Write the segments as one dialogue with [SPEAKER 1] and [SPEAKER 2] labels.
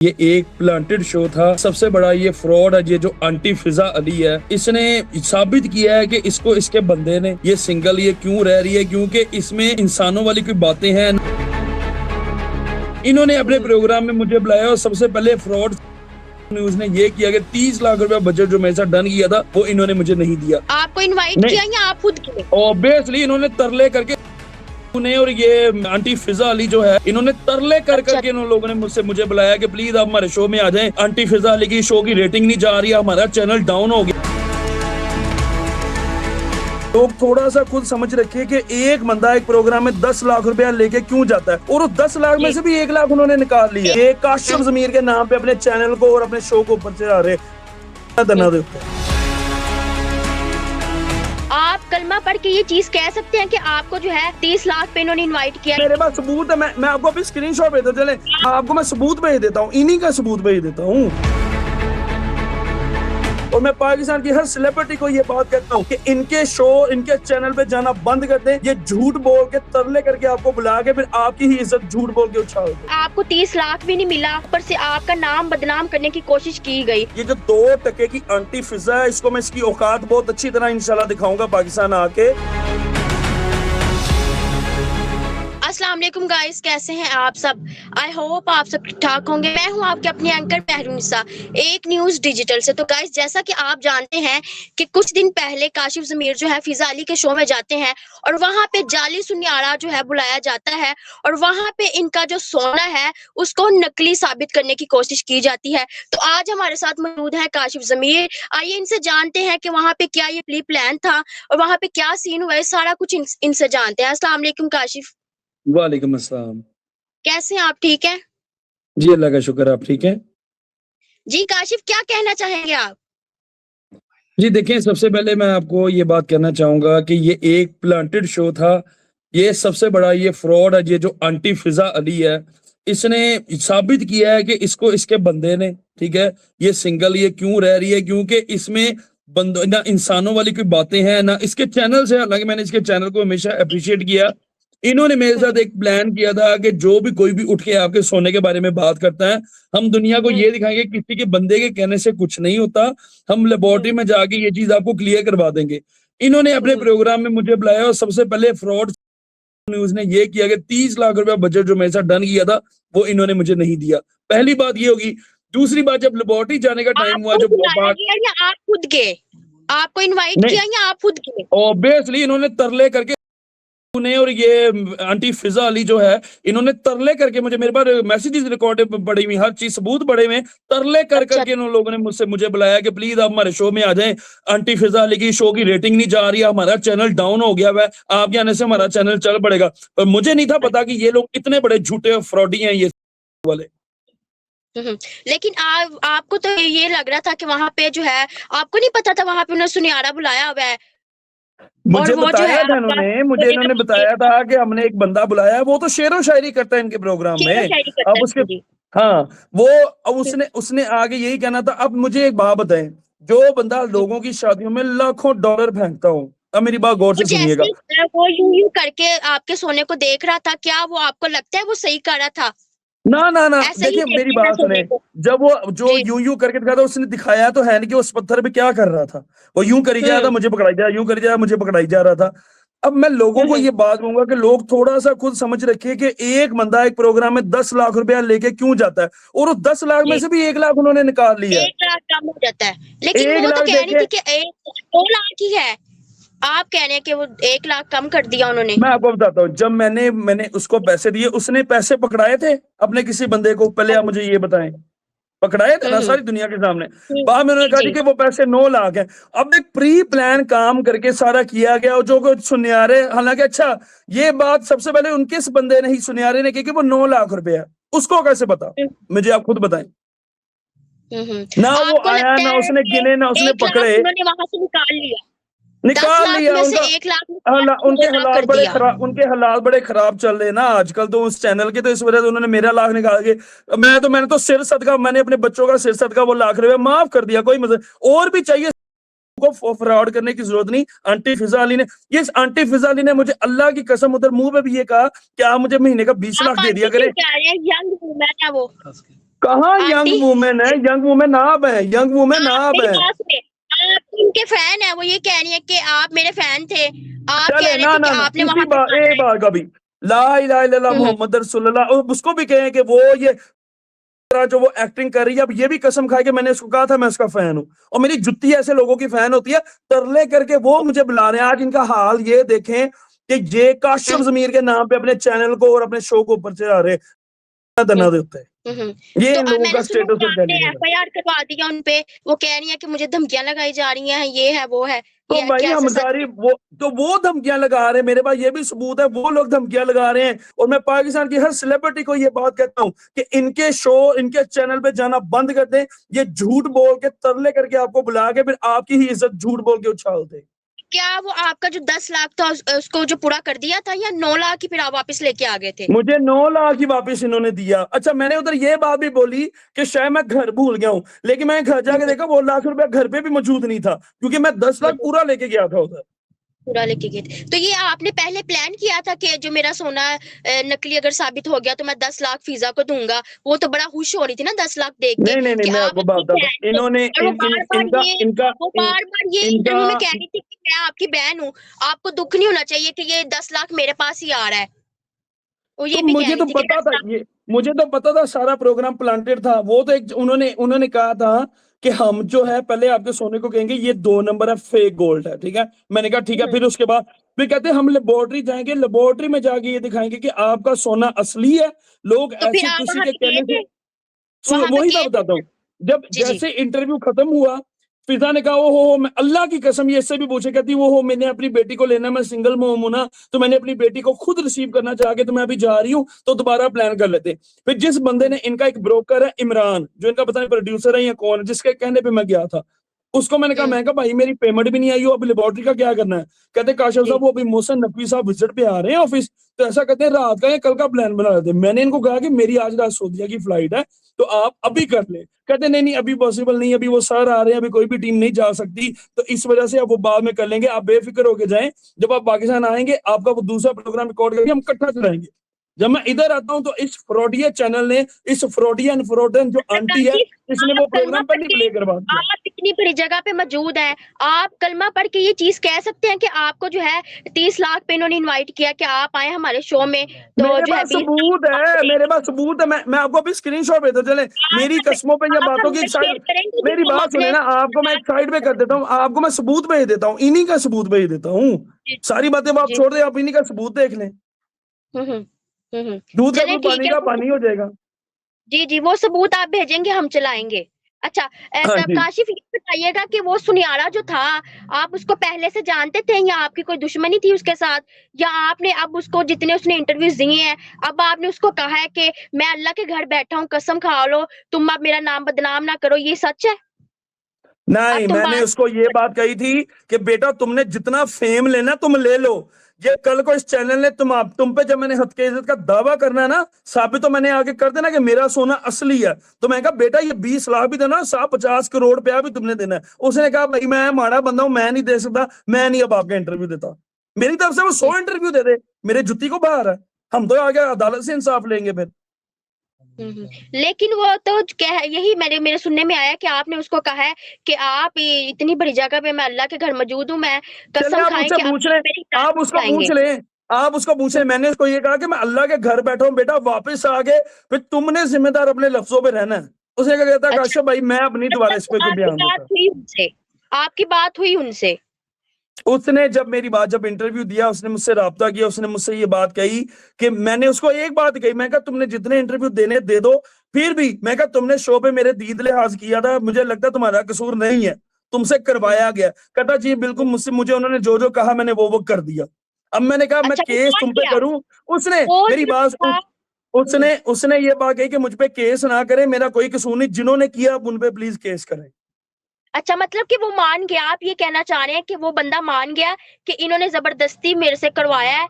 [SPEAKER 1] ये एक planted show था। सबसे बड़ा ये फ्रॉड है, ये जो आंटी फिजा अली है, इसने साबित किया है कि इसको इसके बंदे ने ये सिंगल ये क्यों रह रही है, क्योंकि इसमें इंसानों वाली कोई बातें हैं। इन्होंने अपने प्रोग्राम में मुझे बुलाया और सबसे पहले फ्रॉड न्यूज ने ये किया कि 30 लाख रुपया बजट जो मेरे साथ डन किया था वो इन्होंने मुझे नहीं दिया।
[SPEAKER 2] आपको इनवाइट किया या आप खुद किए?
[SPEAKER 1] ऑब्वियसली इन्होंने तरले करके उन्हें, और ये आंटी फिजा अली जो है, इन्होंने तरले कर करके इन लोगों ने मुझे बुलाया कि प्लीज आप हमारे शो में आ जाएं। आंटी फिजा अली की शो की रेटिंग नहीं जा रही है, हमारा चैनल डाउन हो गया। लोग थोड़ा सा खुद समझ रखिए कि एक बंदा एक प्रोग्राम में 10 लाख रुपया लेके क्यों जाता है, और उस 10 लाख में से भी 1 लाख उन्होंने निकाल लिया। ये काशिफ ज़मीर के नाम पे अपने चैनल को और अपने शो को ऊपर चढ़ा रहे।
[SPEAKER 2] आप कलमा पढ़ के ये चीज कह सकते हैं कि आपको जो है 30 लाख पे इन्होंने इनवाइट किया?
[SPEAKER 1] मेरे पास सबूत है, मैं आपको अभी स्क्रीनशॉट भेजता चले, आपको मैं सबूत भेज देता हूँ, इन्हीं का सबूत भेज देता हूँ। और मैं पाकिस्तान की हर सेलिब्रिटी को ये बात कहता हूँ कि इनके शो, इनके चैनल पे जाना बंद कर दें। ये झूठ बोल के तरले करके आपको बुला के फिर आपकी ही इज्जत झूठ बोल के उछाल दे।
[SPEAKER 2] आपको 30 लाख भी नहीं मिला, ऊपर से आपका नाम बदनाम करने की कोशिश की गई।
[SPEAKER 1] ये जो 2 टके की आंटी फिजा है, इसको मैं इसकी औकात बहुत अच्छी तरह इंशाल्लाह दिखाऊंगा पाकिस्तान आके।
[SPEAKER 2] अस्सलाम वालेकुम गाइस, कैसे हैं आप सब? आई होप आप सब ठीक ठाक होंगे। मैं हूं आपके अपनी एंकर पहरुनिसा, एक न्यूज़ डिजिटल से। तो गाइस, जैसा कि आप जानते हैं कि कुछ दिन पहले काशिफ ज़मीर जो है फिजा अली के शो में जाते हैं और वहां पे जाली सुनियारा जो है बुलाया जाता है और वहां पे इनका जो सोना है उसको नकली साबित करने की कोशिश की जाती है। तो आज हमारे साथ मौजूद है काशिफ ज़मीर। आइए इनसे जानते हैं कि वहां पे क्या ये प्री प्लान था और वहां पे क्या सीन हुआ है, सारा कुछ इनसे जानते हैं। अस्सलाम वालेकुम काशिफ।
[SPEAKER 1] वालेकुम अस्सलाम।
[SPEAKER 2] कैसे हैं आप? ठीक है
[SPEAKER 1] जी, अल्लाह का शुक्र, आप ठीक है?
[SPEAKER 2] जी। काशिफ, क्या कहना चाहेंगे आप?
[SPEAKER 1] जी देखिए, सबसे पहले मैं आपको ये बात कहना चाहूँगा कि ये एक प्लांटेड शो था। ये सबसे बड़ा ये फ्रॉड है, ये जो आंटी फिजा अली है, इसने साबित किया है कि इसको इसके बंदे ने, ठीक है, ये सिंगल ये क्यों रह रही है, क्योंकि इसमें बंदों ना इंसानों वाली कोई बातें हैं ना इसके चैनल से। हालांकि मैंने इसके चैनल को हमेशा अप्रिशिएट किया। इन्होंने मेरे साथ एक प्लान किया था कि जो भी कोई भी उठ के आपके सोने के बारे में बात करता है, हम दुनिया को ये दिखाएंगे किसी के बंदे के कहने से कुछ नहीं होता, हम लेबोरेटरी में जाके ये चीज आपको क्लियर करवा देंगे। इन्होंने अपने प्रोग्राम में मुझे बुलाया और सबसे पहले फ्रॉड न्यूज ने ये किया कि 30 लाख रुपया बजट जो मेरे साथ डन किया था वो इन्होंने मुझे नहीं दिया। पहली बात ये होगी। दूसरी बात, जब लेबोरेटरी जाने का टाइम हुआ, जो
[SPEAKER 2] बुलाया गया या आप खुद गए? आपको इनवाइट किया या आप खुद गए?
[SPEAKER 1] ऑब्वियसली इन्होंने तरले करके उन्हें, और ये आंटी फिजा अली जो है, इन्होंने तरले करके मुझे, मेरे पास मैसेजेस रिकॉर्ड पड़ी हुई, हर चीज सबूत पड़े हुए, तरले कर करके इन लोगों ने मुझे बुलाया कि प्लीज आप हमारे शो में आ जाएं। आंटी फिजा अली की शो की रेटिंग नहीं जा रही है, हमारा चैनल डाउन हो गया है, आपके आने से हमारा चैनल चल पड़ेगा। पर मुझे नहीं था पता कि ये लोग इतने बड़े झूठे फ्रॉडी हैं ये वाले।
[SPEAKER 2] लेकिन आपको तो ये लग रहा था कि वहां पे जो है, आपको नहीं पता था वहां पे उन्होंने सुनियारा बुलाया हुआ है?
[SPEAKER 1] मुझे बताया था इन्होंने बताया था कि हमने एक बंदा बुलाया है, वो तो शेर व शायरी करता है इनके प्रोग्राम में। अब उसके हाँ, वो अब उसने आगे यही कहना था। अब मुझे एक बात बताएं, जो बंदा लोगों की शादियों में लाखों डॉलर फेंकता हो, अब मेरी बात गौर से सुनिएगा।
[SPEAKER 2] वो यूं करके आपके सोने को देख रहा था, क्या वो आपको लगता है वो सही कर रहा था?
[SPEAKER 1] ना देखिए, मेरी बात सुने। जब वो जो यूं करके दिखा था, उसने दिखाया तो है नहीं कि उस पत्थर पे क्या कर रहा था। वो यूं करी जा रहा था, मुझे पकड़ाई जा, यूं करी जा, मुझे पकड़ाई जा रहा था। अब मैं लोगों को ये बात कहूंगा कि लोग थोड़ा सा खुद समझ रखिए कि एक बंदा एक प्रोग्राम में 10 लाख रुपया लेके क्यों जाता है, और उस 10 लाख में से भी 1 लाख उन्होंने निकाल लिया।
[SPEAKER 2] 1 लाख कम हो जाता है, लेकिन वो तो कह रही थी कि 2 लाख ही है। आप कह रहे हैं कि वो 1 लाख कम कर दिया उन्होंने।
[SPEAKER 1] मैं आपको बताता हूँ, जब मैंने उसको पैसे दिए, उसने पैसे पकड़ाए थे अपने किसी बंदे को? पहले आप मुझे ये बताएं, पकड़ाए थे ना सारी दुनिया के सामने? बाद में उन्होंने कहा कि वो पैसे 9 लाख हैं। अब एक प्री प्लान काम करके सारा किया गया, और जो कुछ सुनियारे, हालांकि अच्छा, ये बात सबसे पहले उनके इस बंदे ने ही, सुनियारे ने की कि वो 9 लाख रुपया, उसको कैसे पता? मुझे आप खुद बताएं। ना वो आया, ना उसने गिने, ना उसने पकड़े,
[SPEAKER 2] वहां से निकाल लिया।
[SPEAKER 1] उनका
[SPEAKER 2] 1 लाख
[SPEAKER 1] उनके हालात बड़े खराब चल रहे ना आजकल तो उस चैनल के, तो इस वजह से उन्होंने मेरा लाख निकाल के, मैंने तो सिर सदका, मैंने अपने बच्चों का सिर सदका वो लाख रुपया माफ कर दिया। कोई मतलब और भी चाहिए को फ्रॉड करने की जरूरत नहीं। आंटी फिजा अली ने, ये आंटी फिजा अली ने मुझे अल्लाह की कसम उधर मुंह पे भी ये कहा कि आप मुझे महीने का 20 लाख दे दिया करें।
[SPEAKER 2] यंग वुमेन है वो,
[SPEAKER 1] कहाँ यंग
[SPEAKER 2] आंटी
[SPEAKER 1] वुमेन है, यंग वुमेन आप है, यंग वुमेन
[SPEAKER 2] आप
[SPEAKER 1] आप
[SPEAKER 2] मेरी
[SPEAKER 1] है।
[SPEAKER 2] बात सुनिए, आप उनके फैन है, वो ये कह रही है कि आप मेरे फैन थे, आप कह
[SPEAKER 1] चले
[SPEAKER 2] रहे
[SPEAKER 1] ना
[SPEAKER 2] थे कि
[SPEAKER 1] ना ना,
[SPEAKER 2] आपने
[SPEAKER 1] इसी
[SPEAKER 2] वहां पे
[SPEAKER 1] बात
[SPEAKER 2] जाना
[SPEAKER 1] एक बार कभी ला इलाहा इल्लल्लाह
[SPEAKER 2] है।
[SPEAKER 1] मोहम्मद रसूलुल्लाह, और उसको भी कहें कि वो ये तरह जो वो एक्टिंग कर रही है, अब ये भी कसम खाए कि मैंने उसको कहा था मैं उसका फैन हूं, और मेरी जुत्ती ऐसे लोगों की फैन होती है, तरले करके वो मुझे बुला रहे हैं। आज इनका हाल ये देखें कि ये काशिफ जमीर के नाम पे अपने चैनल को और अपने शो को ऊपर चढ़ा रहे
[SPEAKER 2] हम्म,
[SPEAKER 1] तना देते हैं। ये
[SPEAKER 2] तो
[SPEAKER 1] इन
[SPEAKER 2] अब
[SPEAKER 1] लोगों
[SPEAKER 2] मैंने
[SPEAKER 1] का
[SPEAKER 2] सुना
[SPEAKER 1] स्टेटस
[SPEAKER 2] कि
[SPEAKER 1] और
[SPEAKER 2] आपने
[SPEAKER 1] कैलिबर है।
[SPEAKER 2] एफआईआर करवा दिया उन पे, वो कह रही है कि मुझे धमकियां लगाई जा रही हैं, ये है वो है,
[SPEAKER 1] तो
[SPEAKER 2] ये
[SPEAKER 1] भाई
[SPEAKER 2] कैसे सच
[SPEAKER 1] हमजारी
[SPEAKER 2] है?
[SPEAKER 1] वो धमकियां लगा रहे हैं, मेरे पास ये भी सबूत है, वो लोग धमकियां लगा रहे हैं। और मैं पाकिस्तान की हर सेलिब्रिटी को ये बात कहता हूं कि इनके शो, इनके चैनल पे जाना बंद कर दें। ये झूठ बोल के तरले करके आपको बुला के फिर आपकी ही इज्जत झूठ बोल के उछाल दे।
[SPEAKER 2] क्या वो आपका जो 10 लाख था उसको जो पूरा कर दिया था, या 9 लाख ही फिर आप वापस लेके आ गए थे?
[SPEAKER 1] मुझे 9 लाख ही वापस इन्होंने दिया। अच्छा, मैंने उधर ये बात भी बोली कि शायद मैं घर भूल गया हूं, लेकिन मैं घर जाके
[SPEAKER 2] हम्म,
[SPEAKER 1] देखा वो लाख रुपया घर पे भी मौजूद नहीं था, क्योंकि मैं 10 लाख
[SPEAKER 2] हम्म,
[SPEAKER 1] पूरा लेके गया था उधर।
[SPEAKER 2] पूरा लेके गए थे। तो ये आपने पहले प्लान किया था कि जो मेरा सोना नकली अगर साबित हो गया तो मैं 10 लाख फिजा को दूंगा? वो तो बड़ा खुश हो रही थी ना 10 लाख देख के
[SPEAKER 1] नहीं नहीं नहीं,
[SPEAKER 2] कि
[SPEAKER 1] मैं
[SPEAKER 2] आप
[SPEAKER 1] आपको बात
[SPEAKER 2] अपनी
[SPEAKER 1] बताता
[SPEAKER 2] बहन
[SPEAKER 1] हूँ,
[SPEAKER 2] को,
[SPEAKER 1] इन्होंने
[SPEAKER 2] और वो बार बार
[SPEAKER 1] इनका
[SPEAKER 2] ये
[SPEAKER 1] इनका
[SPEAKER 2] वो बार बार ये
[SPEAKER 1] इनका
[SPEAKER 2] इंटरव्यू में कह रही थी कि मैं आपकी बहन हूँ, आपको दुख नहीं होना चाहिए कि ये 10 लाख मेरे पास ही आ रहा है। वो
[SPEAKER 1] तो
[SPEAKER 2] ये भी कह
[SPEAKER 1] मुझे
[SPEAKER 2] रही
[SPEAKER 1] तो
[SPEAKER 2] थी कि
[SPEAKER 1] पता
[SPEAKER 2] दस
[SPEAKER 1] था,
[SPEAKER 2] लाख
[SPEAKER 1] ये मुझे तो पता था सारा प्रोग्राम प्लांटेड था। वो तो एक उन्होंने उन्होंने कहा था कि हम जो है पहले आपके सोने को कहेंगे ये 2 नंबर है, फेक गोल्ड है, ठीक है। मैंने कहा ठीक है। फिर उसके बाद फिर कहते हैं हम लेबोरेटरी जाएंगे, लेबोरेटरी में जाके ये दिखाएंगे कि आपका सोना असली है। लोग
[SPEAKER 2] तो फिर
[SPEAKER 1] ऐसे
[SPEAKER 2] आप
[SPEAKER 1] किसी
[SPEAKER 2] वहां
[SPEAKER 1] के
[SPEAKER 2] पे गए
[SPEAKER 1] कहने से
[SPEAKER 2] थे? वहां पे
[SPEAKER 1] वही मैं
[SPEAKER 2] गए थे?
[SPEAKER 1] बताता हूँ। जब
[SPEAKER 2] जी जी।
[SPEAKER 1] जैसे इंटरव्यू खत्म हुआ, फिजा ने कहा ओ हो मैं अल्लाह की कसम, ये इससे भी पूछे, कहती वो हो मैंने अपनी बेटी को लेना, मैं सिंगल मोम हूं ना, तो मैंने अपनी बेटी को खुद रिसीव करना चाह के तो मैं अभी जा रही हूँ, तो दोबारा प्लान कर लेते। फिर जिस बंदे ने, इनका एक ब्रोकर है इमरान, जो इनका पता नहीं प्रोड्यूसर है या कौन है, जिसके कहने पे मैं गया था, उसको मैंने कहा,
[SPEAKER 2] हम्म,
[SPEAKER 1] मैं कहा भाई मेरी पेमेंट भी नहीं आई हो, अब लेबोरेटरी का क्या करना है? कहते काशिफ
[SPEAKER 2] जी
[SPEAKER 1] साहब वो अभी मोहसिन नकवी साहब विजिट पे आ रहे हैं ऑफिस, तो ऐसा कहते हैं रात का या कल का प्लान बना लेते हैं। मैंने इनको कहा कि मेरी आज रात सऊदीया की फ्लाइट है, तो आप अभी कर ले। कहते नहीं नहीं अभी पॉसिबल नहीं, अभी वो सर आ रहे हैं, अभी कोई भी टीम नहीं जा सकती, तो इस वजह से अब वो बाद में कर लेंगे, आप बेफिक्र होके जाएं। जब आप पाकिस्तान आएंगे आपका वो दूसरा प्रोग्राम रिकॉर्ड करके हम इकट्ठा चलाएंगे। जब मैं इधर आता हूं तो इस फ्रॉडिया चैनल ने, इस फ्रॉडियन फ्रॉडन जो आंटी है, इसने
[SPEAKER 2] आप
[SPEAKER 1] वो
[SPEAKER 2] कलमा
[SPEAKER 1] प्रोग्राम
[SPEAKER 2] पढ़
[SPEAKER 1] पहले
[SPEAKER 2] के,
[SPEAKER 1] प्ले करवा दिया।
[SPEAKER 2] आप इतनी बड़ी जगह पे मौजूद हैं, आप कलमा पढ़ के ये चीज कह सकते हैं कि आपको जो है 30 लाख पे इन्होंने इनवाइट किया कि आप आए हमारे शो में, तो
[SPEAKER 1] मेरे
[SPEAKER 2] जो है
[SPEAKER 1] पास
[SPEAKER 2] 20 लाख
[SPEAKER 1] सबूत
[SPEAKER 2] आपको
[SPEAKER 1] है, मेरे
[SPEAKER 2] देंगे।
[SPEAKER 1] पास सबूत है। मैं आपको अभी स्क्रीनशॉट भेजता चले, मेरी कसमों पे या
[SPEAKER 2] आप
[SPEAKER 1] बातों की
[SPEAKER 2] हमें
[SPEAKER 1] एक साइड।
[SPEAKER 2] शेयर करेंगे जो
[SPEAKER 1] मेरी
[SPEAKER 2] हम
[SPEAKER 1] बात सुने
[SPEAKER 2] अपने
[SPEAKER 1] ना, आपको मैं एक साइड पे कर देता हूँ, आपको मैं सबूत भेज देता हूँ, इन्हीं का सबूत भेज देता हूँ।
[SPEAKER 2] जी
[SPEAKER 1] सारी बातें वो आप
[SPEAKER 2] जी।
[SPEAKER 1] छोड़ दे, आप इन्हीं का सबूत देख लें। दूध का
[SPEAKER 2] चलें
[SPEAKER 1] दूध,
[SPEAKER 2] ठीक
[SPEAKER 1] पानी
[SPEAKER 2] है,
[SPEAKER 1] का
[SPEAKER 2] वो
[SPEAKER 1] पानी हो
[SPEAKER 2] सबूत,
[SPEAKER 1] जाएगा।
[SPEAKER 2] जी जी, वो सबूत आप भेजेंगे, हम चलाएंगे। अच्छा,
[SPEAKER 1] हाँ जी।
[SPEAKER 2] काशिफ ये बताइएगा कि वो सुनियारा जो था, आप उसको पहले से जानते थे या आपकी कोई दुश्मनी थी उसके साथ, या आपने अब उसको जितने उसने इंटरव्यूज दिए हैं, अब आपने उसको कहा है कि मैं अल्लाह के घर बैठा हूँ, कसम खा लो, तुम अब मेरा नाम बदनाम ना करो, ये सच है? अब
[SPEAKER 1] नहीं,
[SPEAKER 2] तुम
[SPEAKER 1] मैंने
[SPEAKER 2] बात,
[SPEAKER 1] उसको ये बात कही थी कि बेटा तुमने जितना फेम लेना तुम ले लो, ये कल को इस चैनल ने तुम पे जब मैंने हद के इज्जत का दावा करना है ना, साबित तो मैंने आगे कर देना कि मेरा सोना असली है। तो मैं कहा बेटा ये 20 लाख भी देना, 150 करोड़ रुपया भी तुमने देना है। उसने कहा भाई मैं माड़ा बंदा हूं, मैं नहीं दे सकता, मैं नहीं अब आपका इंटरव्यू देता। मेरी तरफ से वो 100 इंटरव्यू दे दे, मेरे जुत्ती को बाहर है, हम तो आगे अदालत से इंसाफ लेंगे फिर।
[SPEAKER 2] लेकिन वो तो कह, यही मेरे सुनने में आया कि आपने उसको कहा है कि आप इतनी बड़ी जगह पे, मैं अल्लाह के घर मौजूद हूँ, मैं
[SPEAKER 1] चले
[SPEAKER 2] कसम
[SPEAKER 1] आप
[SPEAKER 2] खाएं
[SPEAKER 1] उससे
[SPEAKER 2] कि आप
[SPEAKER 1] पूछ लें,
[SPEAKER 2] मेरी
[SPEAKER 1] आप
[SPEAKER 2] जान
[SPEAKER 1] उसको पूछ
[SPEAKER 2] बचाएंगे।
[SPEAKER 1] लें, आप उसको पूछ लें। मैंने उसको ये कहा कि मैं अल्लाह के घर बैठा हूं बेटा, वापस आ गए, फिर तुमने जिम्मेदार अपने लफ्जों पे रहना है। उसने क्या कहता
[SPEAKER 2] अच्छा,
[SPEAKER 1] काशिफ भाई मैं अपनी दोबारा इस
[SPEAKER 2] मतलब
[SPEAKER 1] पे कोई
[SPEAKER 2] आपकी
[SPEAKER 1] बयान
[SPEAKER 2] बात
[SPEAKER 1] देता।
[SPEAKER 2] हुई उनसे? आपकी बात हुई उनसे?
[SPEAKER 1] उसने जब मेरी बात, जब इंटरव्यू दिया, उसने मुझसे राब्ता किया, उसने मुझसे ये बात कही कि मैंने उसको एक बात कही, मैं कहा तुमने जितने इंटरव्यू देने दे दो, फिर भी मैं कहा तुमने शो पे मेरे दीद लिहाज किया था, मुझे लगता है तुम्हारा कसूर नहीं है, तुमसे करवाया गया। कहता जी बिल्कुल, मुझसे मुझे उन्होंने जो जो कहा मैंने वो कर दिया। अब मैंने कहा मैं
[SPEAKER 2] अच्छा, वो
[SPEAKER 1] केस
[SPEAKER 2] मान
[SPEAKER 1] तुम पे
[SPEAKER 2] गया?
[SPEAKER 1] करूं। उसने
[SPEAKER 2] वो
[SPEAKER 1] मेरी
[SPEAKER 2] जो
[SPEAKER 1] बात
[SPEAKER 2] था,
[SPEAKER 1] उसने उसने ये बात कही कि मुझ पे केस ना करे, मेरा कोई कसूर नहीं, जिन्होंने किया आप उन पे प्लीज केस करें।
[SPEAKER 2] अच्छा, मतलब कि वो मान गया, आप ये कहना चाह रहे हैं कि वो बंदा मान गया कि इन्होंने जबरदस्ती मेरे से करवाया है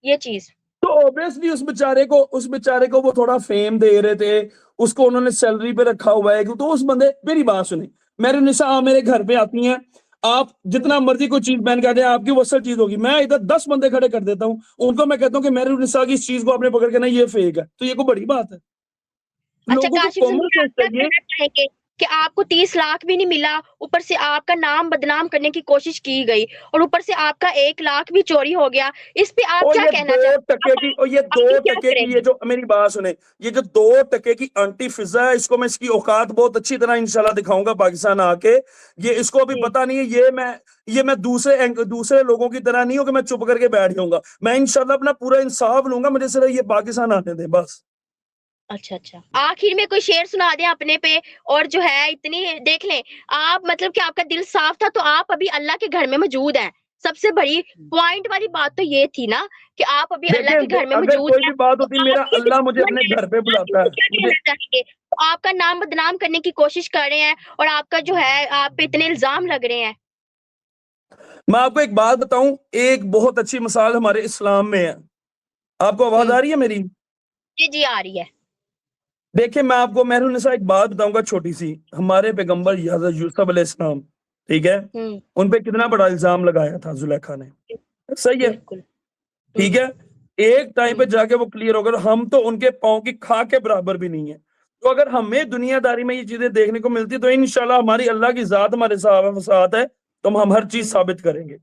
[SPEAKER 2] ये चीज?
[SPEAKER 1] तो ऑब्वियसली उस बेचारे को वो थोड़ा फेम दे रहे थे, उसको उन्होंने सैलरी पे रखा हुआ है, तो उस बंदे, मेरी बात सुनी, मेरे निशा आप मेरे घर पे आती हैं, आप जितना मर्जी कोई चीज पहन के आ जाए, आपकी वो असल चीज होगी, मैं इधर 10 बंदे खड़े कर देता हूँ, उनको मैं कहता हूँ कि मेरे निशा की इस चीज को आपने पकड़ के ना ये फेक है, तो ये कोई बड़ी बात है?
[SPEAKER 2] अच्छा
[SPEAKER 1] लोगों को
[SPEAKER 2] काशिफ
[SPEAKER 1] कॉमन
[SPEAKER 2] ज़मीर, आप
[SPEAKER 1] सेंस
[SPEAKER 2] क्या
[SPEAKER 1] चाहिए।
[SPEAKER 2] कहना चाहेंगे कि आपको 30 लाख भी नहीं मिला, ऊपर से आपका नाम बदनाम करने की कोशिश की गई और ऊपर से आपका 1 लाख भी चोरी हो गया। इस पे आप क्या कहना चाहेंगे?
[SPEAKER 1] ये
[SPEAKER 2] आप
[SPEAKER 1] 2
[SPEAKER 2] फिर क्या
[SPEAKER 1] टके की, ये
[SPEAKER 2] करेंगे?
[SPEAKER 1] जो मेरी बात सुने, ये जो 2 टके की आंटी फिजा है, इसको मैं इसकी औकात बहुत अच्छी तरह इंशाल्लाह दिखाऊंगा पाकिस्तान आके। ये इसको अभी
[SPEAKER 2] जी।
[SPEAKER 1] पता नहीं है, ये मैं दूसरे लोगों की तरह नहीं हूं कि मैं चुप करके बैठ जाऊंगा। मैं इंशाल्लाह अपना पूरा इंसाफ लूंगा, मुझे सिर्फ ये पाकिस्तान आने दे बस।
[SPEAKER 2] अच्छा, अच्छा। आखिर में कोई शेर सुना दें अपने पे और जो है इतनी देख लें, आप मतलब कि आपका दिल साफ था तो आप अभी अल्लाह के घर में मौजूद हैं। सबसे बड़ी पॉइंट वाली बात तो ये थी ना कि आप अभी अल्लाह
[SPEAKER 1] देखिए
[SPEAKER 2] के घर में
[SPEAKER 1] अगर
[SPEAKER 2] मौजूद
[SPEAKER 1] कोई
[SPEAKER 2] हैं,
[SPEAKER 1] भी बात
[SPEAKER 2] तो
[SPEAKER 1] होती,
[SPEAKER 2] आप
[SPEAKER 1] मेरा
[SPEAKER 2] ये
[SPEAKER 1] अल्लाह मुझे
[SPEAKER 2] दुश्मन
[SPEAKER 1] अपने
[SPEAKER 2] हैं,
[SPEAKER 1] घर पे
[SPEAKER 2] आप
[SPEAKER 1] बुलाता है।
[SPEAKER 2] इनको क्या
[SPEAKER 1] मुझे
[SPEAKER 2] कहना चाहेंगे? तो आपका नाम बदनाम करने की कोशिश कर रहे हैं और आपका जो है आप पे इतने इल्ज़ाम लग रहे हैं।
[SPEAKER 1] मैं आपको एक बात बताऊं, एक बहुत अच्छी मिसाल हमारे इस्लाम में है। आपको आवाज
[SPEAKER 2] हुँ।
[SPEAKER 1] आ रही है मेरी?
[SPEAKER 2] जी, जी, आ रही है।
[SPEAKER 1] देखिए मैं आपको मेहरुन्निसा एक बात बताऊंगा छोटी सी। हमारे पैगंबर
[SPEAKER 2] जी।
[SPEAKER 1] हज़रत यूसुफ अलैहिस्सलाम, ठीक है,
[SPEAKER 2] हुँ,
[SPEAKER 1] उन पे कितना बड़ा इल्जाम लगाया था जुलेखा ने, सही है,
[SPEAKER 2] बिल्कुल।
[SPEAKER 1] ठीक
[SPEAKER 2] हुँ,
[SPEAKER 1] है। एक टाइम पे
[SPEAKER 2] हुँ,
[SPEAKER 1] जाके वो क्लियर होगा, और हम तो उनके पाँव की खा के बराबर भी नहीं है। तो अगर हमें दुनियादारी में ये चीजें देखने को मिलती, तो इंशाल्लाह हमारी अल्लाह की जात हमारे साथ है, तो हम हर चीज
[SPEAKER 2] हुँ।
[SPEAKER 1] साबित करेंगे।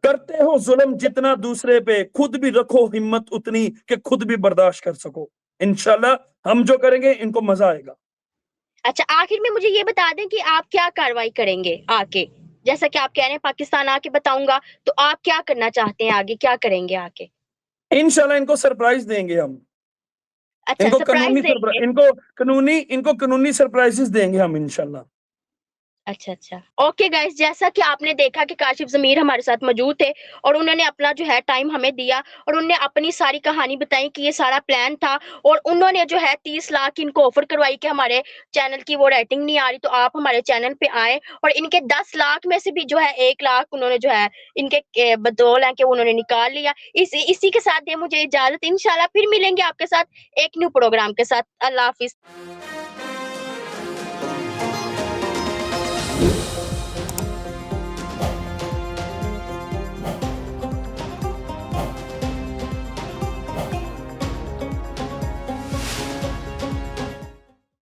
[SPEAKER 1] करते हो जुल्म जितना दूसरे पे, खुद भी रखो हिम्मत उतनी कि खुद भी बर्दाश्त कर सको। इंशाल्लाह हम जो करेंगे इनको मजा आएगा।
[SPEAKER 2] अच्छा, आखिर में मुझे ये बता दें कि आप क्या कार्रवाई करेंगे आके? जैसा कि आप कह रहे हैं पाकिस्तान आके बताऊँगा, तो आप क्या करना चाहते हैं आगे, क्या करेंगे आके?
[SPEAKER 1] इंशाल्लाह इनको सरप्राइज देंगे हम।
[SPEAKER 2] अच्छा, सरप्राइज़ देंगे।
[SPEAKER 1] इनको कानूनी सरप्राइजेस देंगे हम इंशाल्लाह।
[SPEAKER 2] अच्छा, अच्छा। ओके गाइस, जैसा कि आपने देखा कि काशिफ ज़मीर हमारे साथ मौजूद थे और उन्होंने अपना जो है टाइम हमें दिया और उन्होंने अपनी सारी कहानी बताई कि ये सारा प्लान था और उन्होंने जो है 30 लाख की इनको ऑफ़र करवाई कि हमारे चैनल की वो रेटिंग नहीं आ रही तो आप हमारे चैनल पे आएँ और इनके 10 लाख में से भी जो है 1 लाख उन्होंने जो है इनके बदौल है कि उन्होंने निकाल लिया। इसी के साथ दें मुझे इजाज़त, इंशाल्लाह फिर मिलेंगे आपके साथ एक न्यू प्रोग्राम के साथ। अल्लाह हाफ़िज़।